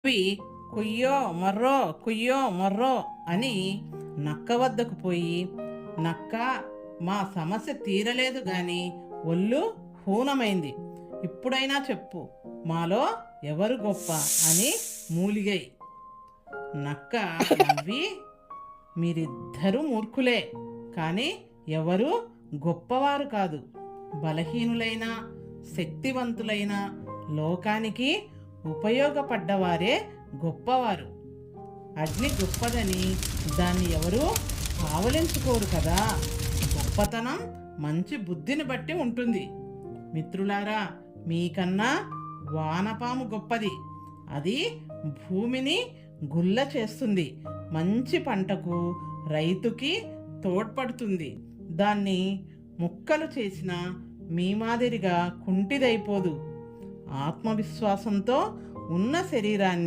అవి కుయ్యో మొర్రో కుయ్యో మొర్రో అని నక్క వద్దకు పోయి, నక్క, మా సమస్య తీరలేదు గాని ఒళ్ళు హూనమైంది, ఇప్పుడైనా చెప్పు, మాలో ఎవరు గొప్ప అని మూలిగాయి. నక్క నవ్వి, మీరిద్దరూ మూర్ఖులే, కానీ ఎవరు గొప్పవారు కాదు. బలహీనులైన శక్తివంతులైన లోకానికి ఉపయోగపడ్డవారే గొప్పవారు. అగ్ని గొప్పదని దాన్ని ఎవరు ఆవలించుకోరు కదా. గొప్పతనం మంచి బుద్ధిని బట్టి ఉంటుంది. మిత్రులారా, మీకన్నా వానపాము గొప్పది. అది భూమిని గుల్ల చేస్తుంది, మంచి పంటకు రైతుకి తోడ్పడుతుంది. దాన్ని ముక్కలు చేసిన మీ మాదిరిగా కుంటిదైపోదు. ఆత్మవిశ్వాసంతో ఉన్న శరీరాన్ని